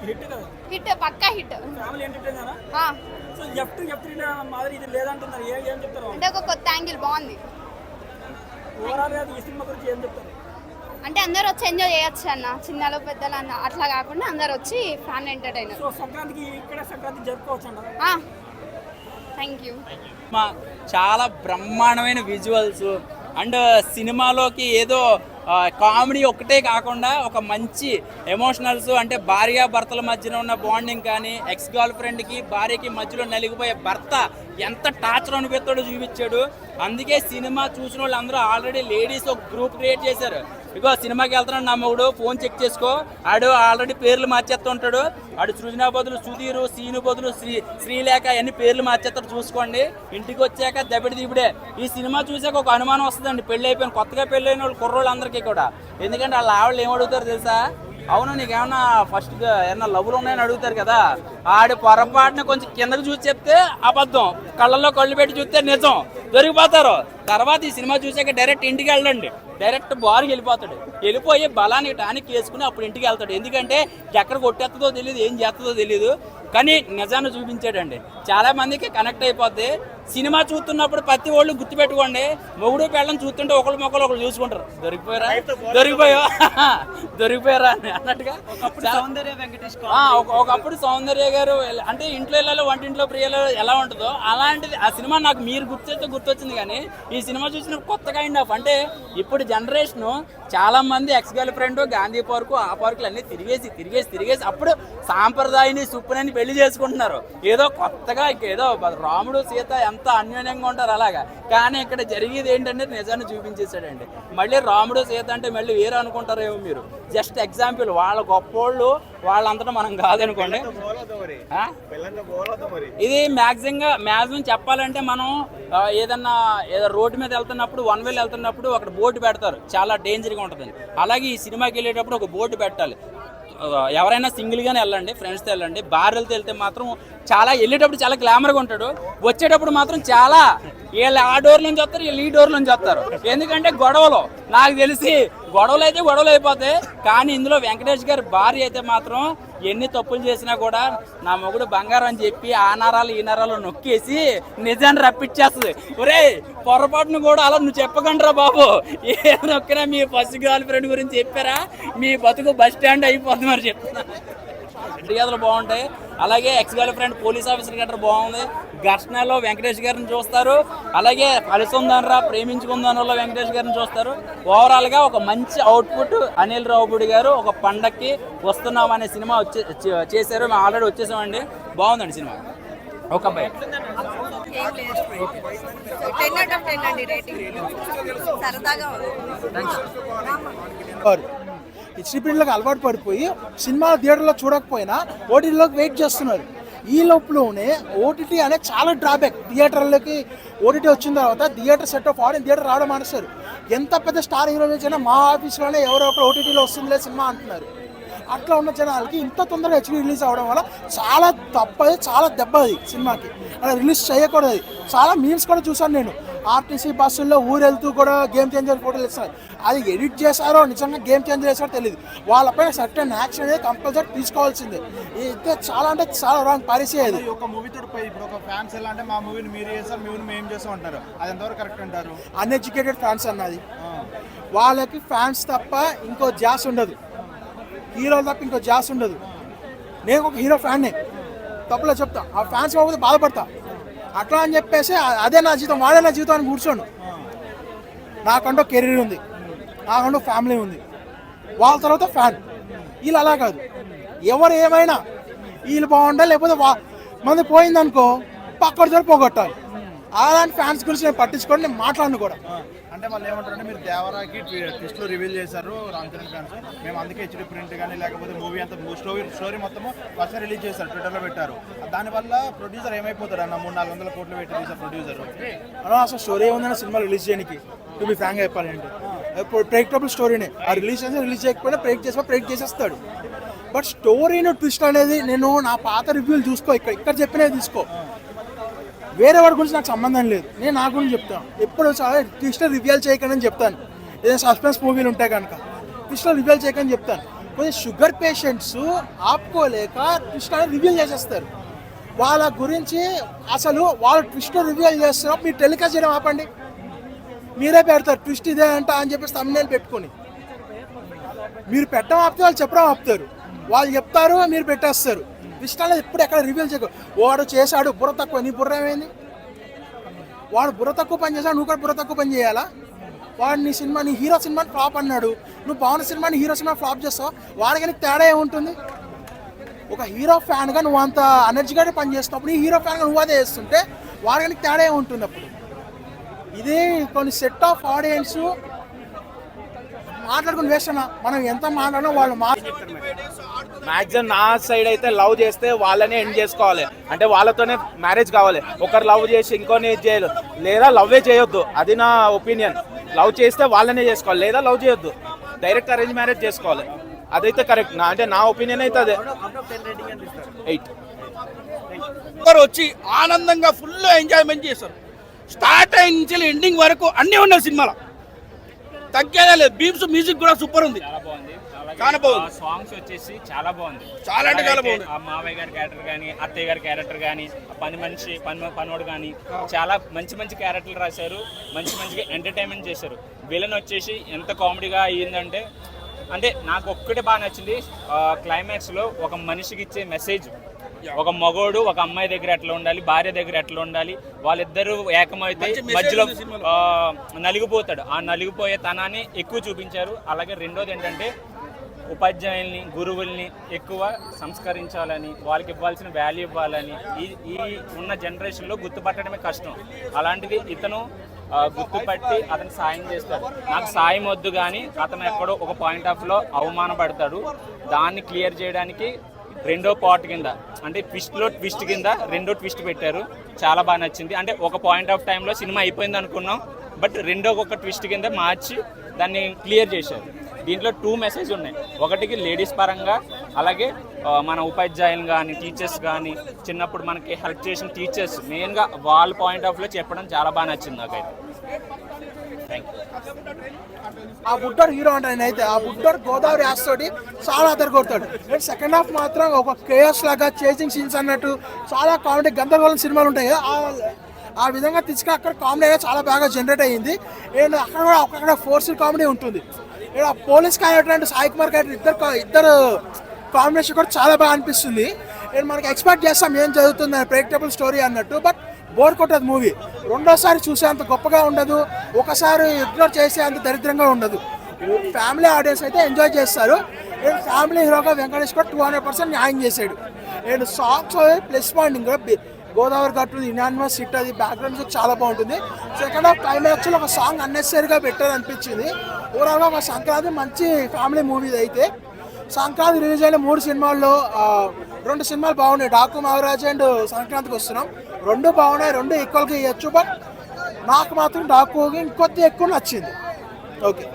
Hit కదా, hit పక్కా hit. Family ఎంటర్టైనరా? సో F2 F3 మాదిరి ఇది లేదంటున్నారు, ఏం చెప్తారు? అంటే ఒక కొత్త యాంగిల్ బాగుంది. ఓవరాల్ గా ఈ సినిమా గురించి ఏం చెప్తారు? అంటే అందరూ వచ్చి ఎంజాయ్ చేయొచ్చు అన్న, చిన్నలు పెద్దలు అన్న అట్లా కాకుండా అందరూ వచ్చి ఫ్యాన్ ఎంటర్టైనర్. సో సంక్రాంతికి ఇక్కడ సంక్రాంతి జరుపుకోవచ్చు అంటారు. Thank you. చాలా బ్రహ్మాండమైన విజువల్స్ అండ్ సినిమాలోకి ఏదో కామెడీ ఒక్కటే కాకుండా ఒక మంచి ఎమోషనల్స్, అంటే భార్యాభర్తల మధ్యన ఉన్న బాండింగ్ కానీ, ఎక్స్ గర్ల్ ఫ్రెండ్కి భార్యకి మధ్యలో నలిగిపోయే భర్త ఎంత టార్చర్ అనిపిస్తాడో చూపించాడు. అందుకే సినిమా చూసిన వాళ్ళు అందరూ ఆల్రెడీ లేడీస్ ఒక గ్రూప్ క్రియేట్ చేశారు. ఇగో సినిమాకి వెళ్తున్నాడు నా మొగుడు, ఫోన్ చెక్ చేసుకో, ఆడు ఆల్రెడీ పేర్లు మార్చేస్తుంటాడు, ఆడు సృజన బదులు సుధీరు, సీను బదులు శ్రీలేఖ అన్ని పేర్లు మార్చేస్తాడు. చూసుకోండి, ఇంటికి వచ్చాక దెబ్బడి దిబిడే. ఈ సినిమా చూసాక ఒక అనుమానం వస్తుందండి, పెళ్ళి అయిపోయిన కొత్తగా పెళ్ళైన వాళ్ళు కుర్రోళ్ళందరికీ కూడా. ఎందుకంటే వాళ్ళ ఆవిడలు ఏమడుగుతారు తెలుసా? అవును నీకేమన్నా ఫస్ట్ ఏమన్నా లవ్లు ఉన్నాయని అడుగుతారు కదా. ఆడి పొరపాటున కొంచెం కిందకి చూసి చెప్తే అబద్ధం, కళ్ళల్లో కళ్ళు పెట్టి చూస్తే నిజం, దొరికిపోతారు. తర్వాత ఈ సినిమా చూసాక డైరెక్ట్ ఇంటికి వెళ్ళండి, డైరెక్ట్ బార్కి వెళ్ళిపోతాడు. వెళ్ళిపోయి బలానికి టానిక్ వేసుకుని అప్పుడు ఇంటికి వెళ్తాడు. ఎందుకంటే ఎక్కడ కొట్టేస్తుందో తెలియదు, ఏం చేస్తుందో తెలియదు, కానీ నిజాన్ని చూపించాడండి. చాలా మందికి కనెక్ట్ అయిపోద్ది. సినిమా చూస్తున్నప్పుడు ప్రతి వాళ్ళు గుర్తుపెట్టుకోండి, మొగుడు పెళ్ళని చూస్తుంటే ఒకళ్ళు మొక్కలు ఒకళ్ళు చూసుకుంటారు. దొరికిపోయారా అని అన్నట్టుగా. ఒకప్పుడు సౌందర్య గారు అంటే ఇంట్లో వెళ్ళాలి, వంటింట్లో ప్రియాలో ఎలా ఉంటుందో అలాంటిది ఆ సినిమా నాకు మీరు గుర్తొచ్చింది. కానీ ఈ సినిమా చూసిన కొత్త కైండ్ ఆఫ్, అంటే ఇప్పుడు జనరేషన్ చాలా మంది ex girl friend Gandhi park ఆ పార్కులు అన్నీ తిరిగేసి అప్పుడు సాంప్రదాయాన్ని సుప్పునని పెళ్లి చేసుకుంటున్నారు. ఏదో కొత్తగా ఏదో రాముడు సీత ఎంత అన్యోన్యంగా ఉంటారు అలాగా. కానీ ఇక్కడ జరిగేది ఏంటంటే నిజాన్ని చూపించేశాడండి. మళ్ళీ రాముడు సీత అంటే మళ్ళీ వేరే అనుకుంటారేమో మీరు. జస్ట్ ఎగ్జాంపుల్, వాళ్ళ గొప్పోళ్ళు వాళ్ళంతటా మనం కాదనుకోండి. ఇది మ్యాక్సిమం చెప్పాలంటే మనం ఏదన్నా రోడ్డు మీద వెళ్తున్నప్పుడు, వన్ వేలు వెళ్తున్నప్పుడు అక్కడ బోర్డు పెడతారు, చాలా డేంజర్గా ఉంటుందని. అలాగే ఈ సినిమాకి వెళ్ళేటప్పుడు ఒక బోర్డు పెట్టాలి. ఎవరైనా సింగిల్గానే వెళ్ళండి, ఫ్రెండ్స్తో వెళ్ళండి. భార్యలతో వెళ్తే మాత్రం చాలా వెళ్ళేటప్పుడు చాలా గ్లామర్గా ఉంటాడు, వచ్చేటప్పుడు మాత్రం చాలా వీళ్ళు ఆ డోర్ నుంచి వస్తారు, వీళ్ళు ఈ డోర్ నుంచి వస్తారు. ఎందుకంటే గొడవలు, నాకు తెలిసి గొడవలు అయిపోతాయి. కానీ ఇందులో వెంకటేష్ గారి భార్య అయితే మాత్రం ఎన్ని తప్పులు చేసినా కూడా నా మొగుడు బంగారం అని చెప్పి ఆ నరాలు ఈ నరాలు నొక్కేసి నిజాన్ని రప్పించేస్తుంది. ఒరే పొరపాటును కూడా అలా నువ్వు చెప్పకండిరా బాబు, ఏ నొక్కినా మీ ఫస్ట్ గర్ల్ ఫ్రెండ్ గురించి చెప్పారా మీ బతుకు బస్ స్టాండ్ అయిపోతుంది. మరి చెప్తున్నా ఫిర్యాదులు బాగుంటాయి. అలాగే ex girl friend police officer గట్రా బాగుంది. ఘర్షణలో వెంకటేష్ గారిని చూస్తారు. అలాగే కలిసొందనరా ప్రేమించుకుందనలో వెంకటేష్ గారిని చూస్తారు. ఓవరాల్గా ఒక మంచి అవుట్పుట్ అనిల్ రావుపూడి గారు ఒక పండక్కి వస్తున్నాం అనే సినిమా చేశారు. మేము ఆల్రెడీ వచ్చేసామండి, బాగుందండి సినిమా. ఒక అబ్బాయి హెచ్డి ప్రింట్లకు అలవాటు పడిపోయి సినిమా థియేటర్లో చూడకపోయినా ఓటీటీలోకి వెయిట్ చేస్తున్నారు. ఈ లోపలనే ఓటీటీ అనేది చాలా డ్రాబ్యాక్. థియేటర్లకి ఓటీటీ వచ్చిన తర్వాత theatre set of audience theatre రావడం మానేస్తారు. ఎంత పెద్ద స్టార్ హీరోలు వచ్చినా మా ఆఫీస్లోనే ఎవరో ఒకరు ఓటీటీలో వస్తుందిలే సినిమా అంటున్నారు. అట్లా ఉన్న జనాలకి ఇంత తొందరగా హెచ్డి రిలీజ్ అవ్వడం వల్ల చాలా తప్పది, చాలా దెబ్బది సినిమాకి. అలా రిలీజ్ చేయకూడదు. చాలా మీమ్స్ కూడా చూసాను నేను. ఆర్టీసీ బస్సుల్లో ఊరెళ్తూ కూడా గేమ్ చేంజర్ ఫోటోలు ఇస్తారు. అది ఎడిట్ చేశారో నిజంగా గేమ్ చేంజర్ చేశారో తెలియదు. వాళ్ళపైన సర్టెన్ యాక్షన్ అనేది కంపల్సరీ తీసుకోవాల్సిందే. ఇది చాలా అంటే చాలా రాంగ్ పాలసీ. అది ఒక మూవీతో ఇప్పుడు ఒక ఫ్యాన్స్ ఎలా అంటే మా మూవీని మీరు చేస్తారు, మేము మేము చేస్తాం అంటారు. అది ఎంతవరకు కరెక్ట్ అంటారు? అన్ఎడ్యుకేటెడ్ ఫ్యాన్స్ అన్నది. వాళ్ళకి ఫ్యాన్స్ తప్ప ఇంకో జాస్ ఉండదు, హీరోలు తప్ప ఇంకో జాస్ ఉండదు. నేను ఒక హీరో ఫ్యాన్నే, తప్పులో చెప్తా. ఆ ఫ్యాన్స్ కాకపోతే బాధపడతా. అట్లా అని చెప్పేసి అదే నా జీవితం, వాడే నా జీవితం అని కూర్చోను. నాకంటూ కెరీర్ ఉంది, నాకంటూ ఫ్యామిలీ ఉంది, వాళ్ళ తర్వాత ఫ్యాన్. వీళ్ళు అలా కాదు, ఎవరు ఏమైనా వీళ్ళు బాగుండాలి, లేకపోతే మంది పోయిందనుకో పక్కడితో పోగొట్టాలి. అలాంటి ఫ్యాన్స్ గురించి నేను పట్టించుకొని నేను మాట్లాడను కూడా. అంటే వాళ్ళు ఏమంటారంటే మీరు దేవరాకి ట్విస్ట్లో రివీల్ చేశారు రామ్ చరణ్ ఫ్యాన్స్, మేము అందుకే హెచ్డి ప్రింట్ కానీ లేకపోతే మూవీ అంతా స్టోరీ మొత్తము ఫస్ట్ రిలీజ్ చేశారు, ట్విట్టర్లో పెట్టారు. దానివల్ల ప్రొడ్యూసర్ ఏమైపోతాడు అన్న 300-400 కోట్లు పెట్టి తీసారు ప్రొడ్యూసర్. అసలు స్టోరీ ఏముందన్న సినిమా రిలీజ్ చేయడానికి, టు బి ఫ్రాంక్గా చెప్పాలంటే ప్రెడిక్టబుల్ స్టోరీనే. ఆ రిలీజ్ చేయకపోయినా ప్రెడిక్ట్ చేసేస్తాడు. బట్ స్టోరీని ట్విస్ట్ అనేది నేను నా పాత రివ్యూలు చూసుకో, ఇక్కడ చెప్పినవి తీసుకో. వేరే వాడి గురించి నాకు సంబంధం లేదు, నేను నా గురించి చెప్తాను. ఎప్పుడు ట్విస్టర్ రివీల్ చేయకండి అని చెప్తాను. ఏదైనా సస్పెన్స్ మూవీలు ఉంటాయి కనుక ట్విస్టర్ రివీల్ చేయకని చెప్తాను. కొన్ని షుగర్ పేషెంట్స్ ఆపుకోలేక ట్విస్ట్ అనేది రివీల్ చేసేస్తారు. వాళ్ళ గురించి అసలు వాళ్ళు ట్విస్ట్ రివీల్ చేస్తున్నప్పుడు మీరు టెలికాస్ట్ చేయడం ఆపండి. మీరే పెడతారు ట్విస్ట్ ఇదే అంట అని చెప్పేసి తమిళ పెట్టుకొని మీరు పెట్టడం ఆపితే వాళ్ళు చెప్పడం ఆపుతారు. వాళ్ళు చెప్తారు, మీరు పెట్టేస్తారు. ట్విస్ట్ అనేది ఎప్పుడు ఎక్కడ రివీల్ చేయకు. వాడు చేశాడు బుర్ర తక్కువ, నీ బుర్ర ఏమైంది? వాడు బుర్ర తక్కువ పని చేశాడు, నువ్వు కూడా బుర్ర తక్కువ పని చేయాలా? వాడు నీ సినిమా, నీ హీరో సినిమాని ఫ్లాప్ అన్నాడు, నువ్వు బాగున్న సినిమాని హీరో సినిమా ఫ్లాప్ చేస్తావు. వాడికి నీకు తేడా ఏముంటుంది? ఒక హీరో ఫ్యాన్గా నువ్వు అంత ఎనర్జీగానే పని చేస్తున్నప్పుడు నీ హీరో ఫ్యాన్గా నువ్వు అదే చేస్తుంటే వాడికి నీకు తేడా ఏముంటుంది? అప్పుడు ఇది కొన్ని సెట్ ఆఫ్ ఆడియన్స్ మాట్లాడుకుని వేస్ట్ అన్న. మనం ఎంత మాట్లాడినా వాళ్ళు మ్యాక్సిమం నా సైడ్ అయితే లవ్ చేస్తే వాళ్ళనే ఎండ్ చేసుకోవాలి, అంటే వాళ్ళతోనే మ్యారేజ్ కావాలి. ఒకరు లవ్ చేసి ఇంకోని చేయాలి, లేదా లవ్వే చేయొద్దు. అది నా ఒపీనియన్. లవ్ చేస్తే వాళ్ళనే చేసుకోవాలి, లేదా లవ్ చేయొద్దు. డైరెక్ట్ అరేంజ్ మ్యారేజ్ చేసుకోవాలి, అదైతే కరెక్ట్. అంటే నా ఒపీనియన్ అయితే అదే. 8 వచ్చి ఆనందంగా ఫుల్ ఎంజాయ్మెంట్ చేస్తారు. స్టార్ట్ అయిన నుంచి ఎండింగ్ వరకు అన్నీ ఉన్నాయి సినిమాలో, తగ్గేదే లేదు. బీమ్స్ మ్యూజిక్ కూడా సూపర్ ఉంది, చాలా బాగుంది. సాంగ్స్ వచ్చేసి చాలా బాగుంది, చాలా అంటే చాలా బాగుంది. ఆ మావయ్య గారి క్యారెక్టర్ కానీ, అత్తయ్య గారి క్యారెక్టర్ కానీ, పనోడు కానీ చాలా మంచి మంచి క్యారెక్టర్లు రాశారు. మంచిగా ఎంటర్టైన్మెంట్ చేశారు. విలన్ వచ్చేసి ఎంత కామెడీగా అయ్యిందంటే, అంటే నాకు ఒక్కటే బాగా నచ్చింది. క్లైమాక్స్లో ఒక మనిషికి ఇచ్చే మెసేజ్, ఒక మగోడు ఒక అమ్మాయి దగ్గర ఎట్లా ఉండాలి, భార్య దగ్గర ఎట్లా ఉండాలి, వాళ్ళిద్దరూ ఏకమైతే మధ్యలో నలిగిపోతాడు. ఆ నలిగిపోయే తనాన్ని ఎక్కువ చూపించారు. అలాగే రెండోది ఏంటంటే ఉపాధ్యాయుల్ని, గురువుల్ని ఎక్కువ సంస్కరించాలని, వాళ్ళకి ఇవ్వాల్సిన వాల్యూ ఇవ్వాలని ఈ ఉన్న జనరేషన్లో గుర్తుపట్టడమే కష్టం. అలాంటిది ఇతను గుర్తుపట్టి అతను సాయం చేస్తాడు. నాకు సాయం వద్దు కానీ అతను ఎక్కడో ఒక పాయింట్ ఆఫ్లో అవమానపడతాడు. దాన్ని క్లియర్ చేయడానికి రెండో పార్ట్ కింద, అంటే ట్విస్ట్ కింద రెండో ట్విస్ట్ పెట్టారు. చాలా బాగా నచ్చింది. అంటే ఒక పాయింట్ ఆఫ్ టైంలో సినిమా అయిపోయింది అనుకున్నాం, బట్ రెండో ఒక ట్విస్ట్ కింద మార్చి దాన్ని క్లియర్ చేశారు. దీంట్లో 2 మెసేజ్ ఉన్నాయి. ఒకటికి లేడీస్ పరంగా, అలాగే మన ఉపాధ్యాయులు కానీ, టీచర్స్ కానీ, చిన్నప్పుడు మనకి హెల్ప్ చేసిన టీచర్స్, మెయిన్గా వాళ్ళ పాయింట్ ఆఫ్లో చెప్పడం చాలా బాగా నచ్చింది నాకైతే. Thank you. ఆ బుడ్డోడు హీరో అంటే నేనైతే ఆ బుడ్డోడు గోదావరి యాస్తోటి చాలా అదరగొడతాడు. సెకండ్ హాఫ్ మాత్రం ఒక కేఎస్ లాగా చేసింగ్ సీన్స్ అన్నట్టు చాలా కామెడీ గందరగోళం సినిమాలు ఉంటాయి కదా, ఆ విధంగా తీసుకు అక్కడ కామెడీ అనేది చాలా బాగా జనరేట్ అయ్యింది. అండ్ అక్కడ కూడా అక్కడ ఫోర్స్డ్ కామెడీ ఉంటుంది. ఇక్కడ police character Sai Kumar character ఇద్దరు కాంబినేషన్ కూడా చాలా బాగా అనిపిస్తుంది. అండ్ మనకి ఎక్స్పెక్ట్ చేస్తాం ఏం జరుగుతుంది ప్రెడిక్టబుల్ స్టోరీ అన్నట్టు, బట్ బోర్ కొట్టదు మూవీ. రెండోసారి చూసే అంత గొప్పగా ఉండదు, ఒకసారి ఇగ్నోర్ చేసే అంత దరిద్రంగా ఉండదు. ఫ్యామిలీ ఆడియన్స్ అయితే ఎంజాయ్ చేస్తారు. అండ్ ఫ్యామిలీ హీరోగా వెంకటేష్ కూడా 200% న్యాయం చేశాడు. అండ్ సాంగ్స్ ప్లస్ పాయింట్ ఇంకా గోదావరి గట్టు ఇనానిమస్ హిట్, అది బ్యాక్గ్రౌండ్ చాలా బాగుంటుంది. సెకండ్ హాఫ్ క్లైమాక్స్లో ఒక సాంగ్ అన్నెసరీగా పెట్టారు అనిపించింది. ఓవరాల్గా ఒక సంక్రాంతి మంచి ఫ్యామిలీ మూవీ అయితే. సంక్రాంతి రిలీజ్ అయిన 3 సినిమాల్లో 2 సినిమాలు బాగున్నాయి. డాకు మహారాజ్ అండ్ సంక్రాంతికి వస్తున్నాం. 2 బాగున్నాయి, 2 ఈక్వల్గా ఇవ్వచ్చు. బట్ నాకు మాత్రం డాకుకి ఇంకొద్ది ఎక్కువ నచ్చింది. ఓకే,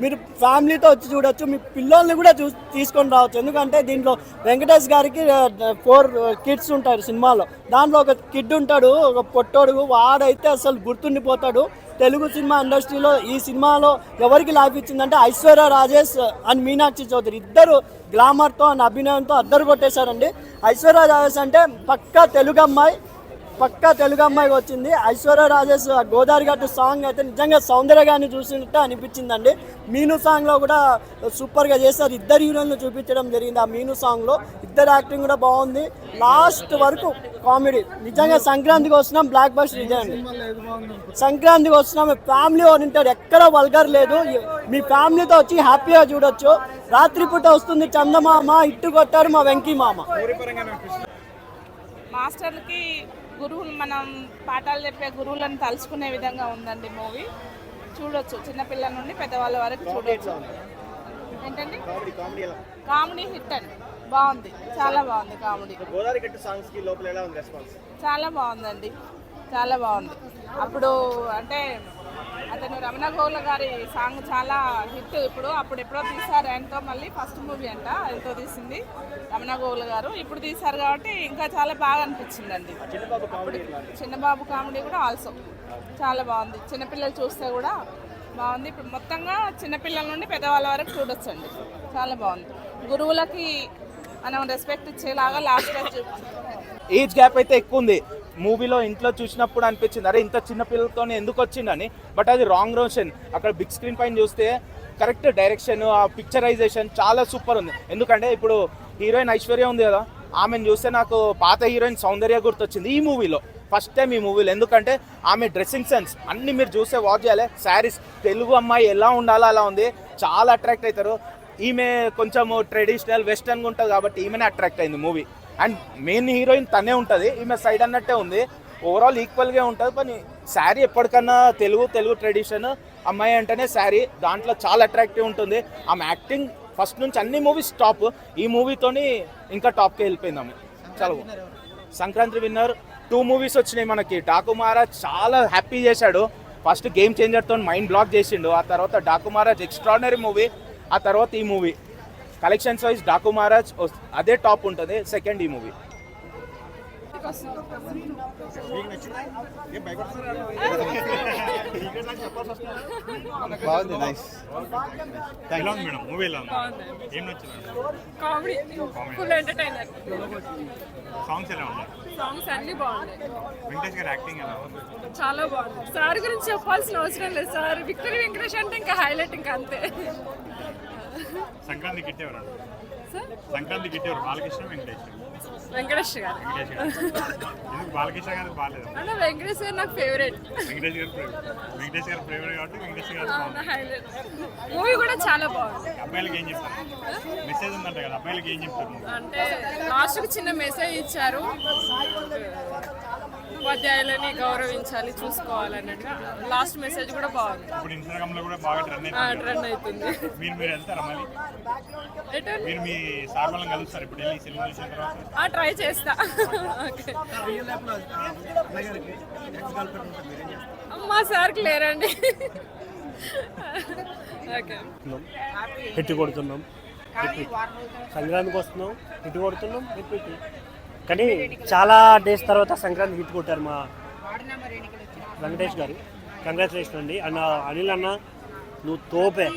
మీరు ఫ్యామిలీతో వచ్చి చూడొచ్చు, మీ పిల్లల్ని కూడా తీసుకొని రావచ్చు. ఎందుకంటే దీంట్లో వెంకటేష్ గారికి 4 కిడ్స్ ఉంటారు సినిమాలో. దాంట్లో ఒక కిడ్ ఉంటాడు, ఒక పొట్టోడు, వాడైతే అసలు గుర్తుండిపోతాడు. తెలుగు సినిమా ఇండస్ట్రీలో ఈ సినిమాలో ఎవరికి లైఫ్ ఇచ్చిందంటే ఐశ్వర్య రాజేష్ అండ్ మీనాక్షి చౌదరి ఇద్దరు గ్లామర్తో అండ్ అభినయంతో అద్దరు కొట్టేశారండి. ఐశ్వర్య రాజేష్ అంటే పక్కా తెలుగు అమ్మాయి వచ్చింది. ఐశ్వర్య రాజేష్ గోదావరి గట్టు సాంగ్ అయితే నిజంగా సౌందర్యగాన్ని చూసినట్టు అనిపించిందండి. మీను సాంగ్లో కూడా సూపర్గా చేశారు. ఇద్దరు హీరోయిన్లు చూపించడం జరిగింది ఆ మీను సాంగ్లో. ఇద్దరు యాక్టింగ్ కూడా బాగుంది. లాస్ట్ వరకు కామెడీ. నిజంగా సంక్రాంతికి వస్తున్నాం, బ్లాక్ బస్టర్ ఇదే అండి. సంక్రాంతికి వస్తున్నాం, ఫ్యామిలీ ఓరియంటెడ్, ఎక్కడ వల్గర్ లేదు. మీ ఫ్యామిలీతో వచ్చి హ్యాపీగా చూడొచ్చు. రాత్రిపూట వస్తుంది చందమామ, ఇట్టు కొట్టాడు మా వెంకీ మామ. మాస్టర్లకి గురువులు, మనం పాఠాలు చెప్పే గురువులను తలుచుకునే విధంగా ఉందండి మూవీ. చూడొచ్చు, చిన్నపిల్లల నుండి పెద్దవాళ్ళ వరకు చూడొచ్చు. ఏంటండి కామెడీ హిట్ అండి, బాగుంది, చాలా బాగుంది కామెడీ. చాలా బాగుందండి, చాలా బాగుంది. అప్పుడు అంటే అతను రమణ గౌల గారి సాంగ్ చాలా హిట్. అప్పుడు ఎప్పుడో తీశారు ఆయనతో, మళ్ళీ ఫస్ట్ మూవీ అంట ఆయనతో తీసింది రమణ గౌల గారు. ఇప్పుడు తీశారు కాబట్టి ఇంకా చాలా బాగా అనిపించిందండి. చిన్నబాబు కామెడీ కూడా ఆల్సో చాలా బాగుంది. చిన్నపిల్లలు చూస్తే కూడా బాగుంది. ఇప్పుడు మొత్తంగా చిన్నపిల్లల నుండి పెద్దవాళ్ళ వరకు చూడొచ్చండి. చాలా బాగుంది. గురువులకి మనం రెస్పెక్ట్ ఇచ్చేలాగా లాస్ట్ ఏజ్ గ్యాప్ అయితే ఎక్కువ ఉంది మూవీలో. ఇంట్లో చూసినప్పుడు అనిపించింది అరే ఇంత చిన్న పిల్లలతో ఎందుకు వచ్చిందని, బట్ అది రాంగ్ రోషన్. అక్కడ బిగ్ స్క్రీన్ పైన చూస్తే కరెక్ట్ డైరెక్షన్, ఆ పిక్చరైజేషన్ చాలా సూపర్ ఉంది. ఎందుకంటే ఇప్పుడు హీరోయిన్ ఐశ్వర్య ఉంది కదా, ఆమెను చూస్తే నాకు పాత హీరోయిన్ సౌందర్య గుర్తొచ్చింది ఈ మూవీలో, ఫస్ట్ టైం ఈ మూవీలో. ఎందుకంటే ఆమె డ్రెస్సింగ్ సెన్స్ అన్ని మీరు చూస్తే వాచ్ చేయాలి. శారీస్ తెలుగు అమ్మాయి ఎలా ఉండాలో అలా ఉంది, చాలా అట్రాక్ట్ అవుతారు. ఈమె కొంచెం ట్రెడిషనల్ వెస్టర్న్గా ఉంటుంది కాబట్టి ఈమెనే అట్రాక్ట్ అయింది మూవీ. అండ్ మెయిన్ హీరోయిన్ తనే ఉంటుంది, ఈమె సైడ్ అన్నట్టే ఉంది. ఓవరాల్ ఈక్వల్గా ఉంటుంది. కానీ శారీ ఎప్పటికన్నా తెలుగు ట్రెడిషన్ అమ్మాయి అంటేనే శారీ, దాంట్లో చాలా అట్రాక్టివ్ ఉంటుంది. ఆమె యాక్టింగ్ ఫస్ట్ నుంచి అన్ని మూవీస్ టాప్, ఈ మూవీతోని ఇంకా టాప్కి వెళ్ళిపోయింది ఆమె. చాలా సంక్రాంతి విన్నర్ 2 మూవీస్ వచ్చినాయి మనకి. డాకు మహారాజ్ చాలా హ్యాపీ చేశాడు. ఫస్ట్ గేమ్ చేంజర్తో మైండ్ బ్లాక్ చేసిండు, ఆ తర్వాత డాకు మహారాజ్ ఎక్స్ట్రాడినరీ మూవీ, ఆ తర్వాత ఈ movie. Collections wise Daaku Maharaj అదే టాప్ ఉంటుంది, సెకండ్ ఈ మూవీ. బాగుంది, నైస్. మేడం మూవీ ఎలా ఉంది? ఏం నచ్చింది? Comedy, full entertainer. సాంగ్స్ ఎలా ఉన్నాయి? సాంగ్స్ అన్ని బాగున్నాయి. వెంకటేష్ గారి యాక్టింగ్ ఎలా ఉంది? చాలా బాగుంది. సార్ గురించి చెప్పాల్సిన అవసరం లేదు. సార్ విక్టరీ వెంకటేష్ అంటే ఇంకా హైలైట్, ఇంకా అంతే. సంక్రాంతి గిట్ ఎవరు? సంక్రాంతి గిట్ ఎవరు? బాలకృష్ణ వెంకటేష్? వెంకటేష్ గారు. ఎందుకు బాలకృష్ణ గారు బాగాలేదు? అంటే వెంకటేష్ గారు నాకు ఫేవరెట్. వెంకటేష్ గారు ఫేవరెట్ కాబట్టి వెంకటేష్ గారు హైలైట్. మూవీ కూడా చాలా బాగుంది. అబ్బాయిలకి ఏం చెప్తారు? మెసేజ్ ఉందంట కదా, అబ్బాయిలకి ఏం చెప్తారు? అంటే లాస్ట్కి చిన్న మెసేజ్ ఇచ్చారు, ఉపాధ్యాయులని గౌరవించాలి, చూసుకోవాలన్నట్టుగా. లాస్ట్ మెసేజ్ కూడా బాగుంది. ఇప్పుడు ఇన్స్టాగ్రామ్ లో కూడా బాగా ట్రెండ్ అవుతుంది. మీరు వెళ్తారా మళ్ళీ? మీరు మీ సార్ వాళ్ళని కలుస్తారు ఇప్పుడు వెళ్ళి సినిమా చూసిన తర్వాత? ట్రై చేస్తా. మా సార్కి లేరండి. ఓకే, హిట్ కొడుతున్నాం, సంక్రాంతికి వస్తున్నాం, హిట్ కొడుతున్నాం, హిట్. కానీ చాలా డేస్ తర్వాత సంక్రాంతి హిట్ కొట్టారు మా వెంకటేష్ గారు. కంగ్రాచులేషన్ అండి. అన్న అనిల్ అన్న, నువ్వు తోపే.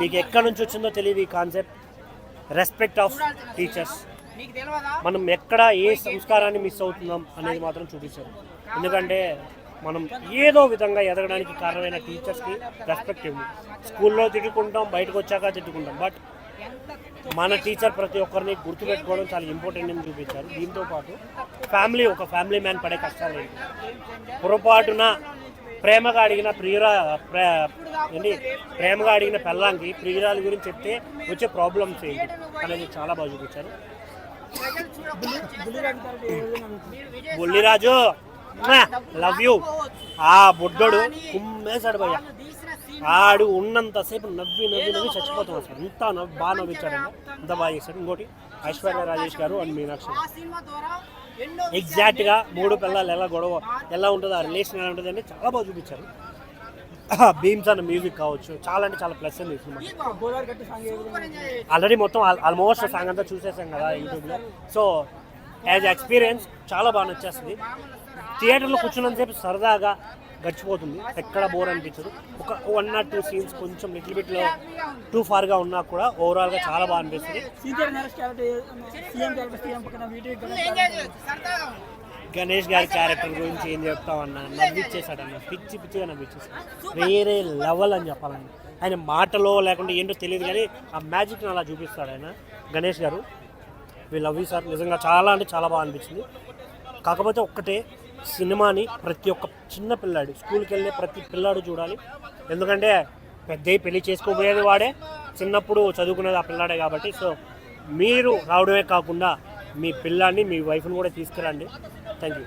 నీకు ఎక్కడి నుంచి వచ్చిందో తెలియదు ఈ కాన్సెప్ట్, రెస్పెక్ట్ ఆఫ్ టీచర్స్. మనం ఎక్కడ ఏ సంస్కారాన్ని మిస్ అవుతున్నాం అనేది మాత్రం చూపించారు. ఎందుకంటే మనం ఏదో విధంగా ఎదగడానికి కారణమైన టీచర్స్కి రెస్పెక్ట్ ఇవ్వం. స్కూల్లో తిట్టుకుంటాం, బయటకు వచ్చాక తిట్టుకుంటాం, బట్ మన టీచర్ ప్రతి ఒక్కరిని గుర్తుపెట్టుకోవడం చాలా ఇంపార్టెంట్ అని చూపించారు. దీంతో పాటు ఒక ఫ్యామిలీ మ్యాన్ పడే కష్టాలు ఏంటి, పొరపాటున ప్రేమగా అడిగిన ప్రేమగా అడిగిన పెళ్ళాంకి ప్రియురాల గురించి చెప్తే వచ్చే ప్రాబ్లమ్స్ ఏంటి అనేది చాలా బాగా చూపించారు. Bulliraju love you. ఆ బుడ్డోడు కుమ్మేశాడు భయ్య. ఆడు ఉన్నంతసేపు నవ్వి చచ్చిపోతాం అసలు. ఇంత బాగా నవ్వించాడండి, అంత బాగా చేశాడు. ఇంకోటి ఐశ్వర్య రాజేష్ గారు అండ్ మీనాక్షి ఎగ్జాక్ట్గా 3 పిల్లలు ఎలా ఉంటుందో, ఆ రిలేషన్ ఎలా ఉంటుంది అంటే చాలా బాగా చూపించారు. భీమ్స్ అన్న మ్యూజిక్ కావచ్చు, చాలా అంటే చాలా ప్లస్ ఉంది సినిమా. ఆల్రెడీ మొత్తం ఆల్మోస్ట్ సాంగ్ అంతా చూసేసాం కదా యూట్యూబ్లో. సో యాజ్ ఎక్స్పీరియన్స్ చాలా బాగా నచ్చేస్తుంది. థియేటర్లో కూర్చున్నంతసేపు సరదాగా గడిచిపోతుంది, ఎక్కడ బోర్ అనిపించదు. ఒక 1 or 2 సీన్స్ కొంచెం లిటిల్ బిట్లో టూ ఫార్గా ఉన్నా కూడా ఓవరాల్గా చాలా బాగా అనిపిస్తుంది. గణేష్ గారి క్యారెక్టర్ గురించి ఏం చెప్తామన్నా, నవ్విచ్చేసాడన్న, పిచ్చిగా నవ్విచ్చేసాడు. వేరే లెవెల్ అని చెప్పాలన్నా. ఆయన మాటలో లేకుండా ఏంటో తెలియదు కానీ ఆ మ్యాజిక్ని అలా చూపిస్తాడు ఆయన గణేష్ గారు. We love you sir. నిజంగా చాలా అంటే చాలా బాగా అనిపించింది. కాకపోతే ఒక్కటే, సినిమాని ప్రతి ఒక్క చిన్న పిల్లాడు, స్కూల్కి వెళ్ళే ప్రతి పిల్లాడు చూడాలి. ఎందుకంటే పెద్ద పెళ్లి చేసుకోబోయేది వాడే, చిన్నప్పుడు చదువుకునేది ఆ పిల్లాడే కాబట్టి. సో మీరు రావడమే కాకుండా మీ పిల్లాన్ని, మీ వైఫ్ని కూడా తీసుకురండి. Thank you.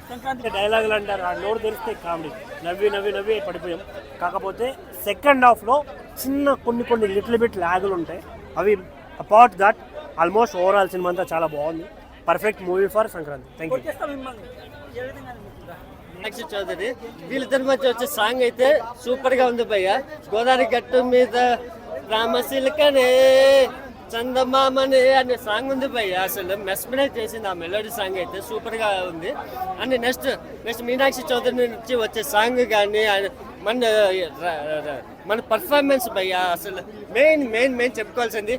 సంక్రాంతి డైలాగులు అంటారు, ఆ నోరు తెరిస్తే కామెడీ, నవ్వి పడిపోయాం. కాకపోతే సెకండ్ హాఫ్లో చిన్న కొన్ని లిటిల్ బిట్ ల్యాగులు ఉంటాయి. అవి apart that almost overall cinema అంతా చాలా బాగుంది. Perfect movie for Sankranti. Thank you. Meenakshi Chaudhary వీళ్ళిద్దరి మధ్య వచ్చే సాంగ్ అయితే సూపర్ గా ఉంది భయ్య. గోదావరి గట్టు మీద రామశిల్కనే చందమామనే అనే సాంగ్ ఉంది భయ్య. అసలు మెస్మరైజ్ చేసింది ఆ మెలోడీ సాంగ్ అయితే సూపర్ గా ఉంది. అండ్ నెక్స్ట్ మీనాక్షి చౌదరి నుంచి వచ్చే సాంగ్ కానీ మన పర్ఫార్మెన్స్ భయ్య అసలు మెయిన్ చెప్పుకోవాల్సింది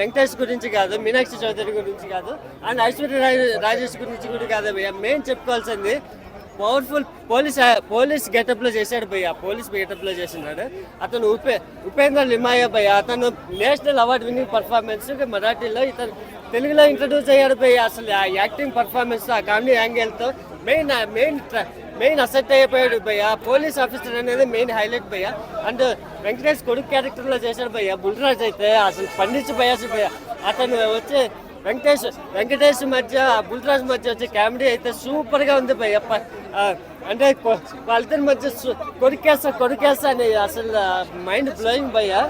వెంకటేష్ గురించి కాదు, మీనాక్షి చౌదరి గురించి కాదు, అండ్ ఐశ్వర్య రాజేష్ గురించి కూడా కాదు భయ్య. మెయిన్ చెప్పుకోవాల్సింది పవర్ఫుల్ పోలీస్ గెటప్లో చేశాడు భయ్య. పోలీస్ గెటప్లో చేసినాడు అతను. ఉపేంద్ర లిమాయ భయ్య, అతను నేషనల్ అవార్డు విన్నింగ్ పర్ఫార్మెన్స్ మరాఠీలో, ఇతను తెలుగులో ఇంట్రడ్యూస్ అయ్యాడు భయ్య. అసలు ఆ యాక్టింగ్ పర్ఫార్మెన్స్, ఆ కామెడీ యాంగిల్తో మెయిన్ అసెట్ అయిపోయాడు భయ్య. పోలీస్ ఆఫీసర్ అనేది మెయిన్ హైలైట్ భయ్య. అండ్ వెంకటేష్ కొడుకు క్యారెక్టర్లో చేశాడు భయ్య. బుల్రాజ్ అయితే అసలు పండించిపోయాల్సి భయ్య. అతను వచ్చే వెంకటేష్ మధ్య బుల్రాజ్ మధ్య వచ్చే కామెడీ అయితే సూపర్గా ఉంది భయ్య. అంటే వాళ్ళిద్దరి మధ్య కొడుకేస్తా అని అసలు మైండ్ బ్లోయింగ్ భయ్య.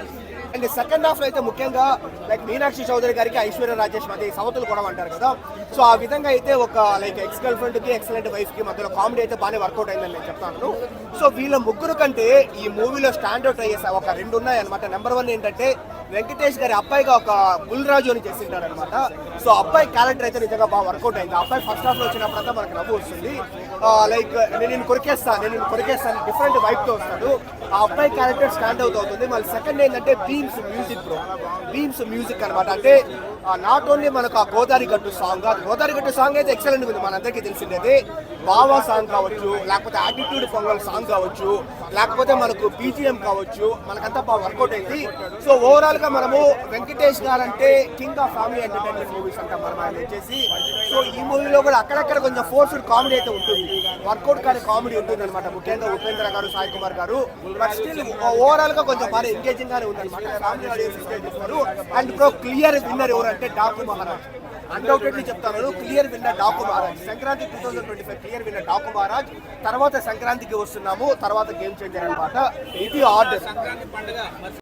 అండ్ సెకండ్ హాఫ్ లో అయితే ముఖ్యంగా లైక్ మీనాక్షి చౌదరి గారికి ఐశ్వర్య రాజేష్ మధ్య సమతులు కూడా అంటారు కదా, సో ఆ విధంగా అయితే ఒక లైక్ ఎక్స్ గర్ల్ ఫ్రెండ్ కి ఎక్సలెంట్ వైఫ్ కి మధ్యలో కామెడీ అయితే బాగానే వర్కౌట్ అయిందని నేను చెప్తాను. సో వీళ్ళ ముగ్గురు కంటే ఈ మూవీలో స్టాండౌట్ అయ్యే ఒక 2 ఉన్నాయి అనమాట. నెంబర్ 1 ఏంటంటే వెంకటేష్ గారి అబ్బాయిగా ఒక బుల్రాజు అని చేసింటారు అనమాట. సో అబ్బాయి క్యారెక్టర్ అయితే నిజంగా బాగా వర్కౌట్ అయింది. అబ్బాయి ఫస్ట్ హాఫ్ లో వచ్చినప్పుడంతా మనకు నవ్వు వస్తుంది. లైక్ నేను కొరికేస్తాను డిఫరెంట్ వైఫ్ తో వస్తాడు. ఆ అబ్బాయి క్యారెక్టర్ స్టాండ్ అవుతుంది. మళ్ళీ సెకండ్ ఏంటంటే బీమ్స్ మ్యూజిక్ అనమాట. అంటే నాట్ ఓన్లీ మనకు ఆ గోదావరి గట్టు సాంగ్ అయితే ఎక్సలెంట్ ఉంది, మనందరికీ తెలిసిందే. బావా సాంగ్ కావచ్చు, లేకపోతే యాటిట్యూడ్ పొంగల్ సాంగ్ కావచ్చు, లేకపోతే మనకు బీజిఎం కావచ్చు, మనకంతా బాగా వర్కౌట్ అయింది. సో ఓవరాల్ గా మనము వెంకటేష్ గారు అంటే king of family entertainment movies అంటాం మనం ఆయన వచ్చేసి. సో ఈ మూవీలో కూడా అక్కడక్కడ కొంచెం ఫోర్స్డ్ కామెడీ అయితే ఉంటుంది, వర్కౌట్ కానీ కామెడీ ఉంటుంది అనమాట. ముఖ్యంగా ఉపేంద్ర గారు, సాయి కుమార్ గారు, బట్ స్టిల్ ఓవరాల్ గా కొంచెం బాగా ఎంగేజింగ్ గానే ఉంది అనమాట. ఫ్యామిలీ ఆడియన్స్ ఎంజాయ్ చేస్తారు. అండ్ ఇప్పుడు క్లియర్ విన్నర్ ఎవరంటే డాకు మహారాజ్. అన్డౌటెడ్లీ చెప్తాను, clear winner Daaku Maharaj. Sankranti 2025 clear winner Daaku Maharaj. తర్వాత సంక్రాంతికి వస్తున్నాము, తర్వాత గేమ్ చేంజర్ అనమాట. ఇది ఆర్డర్.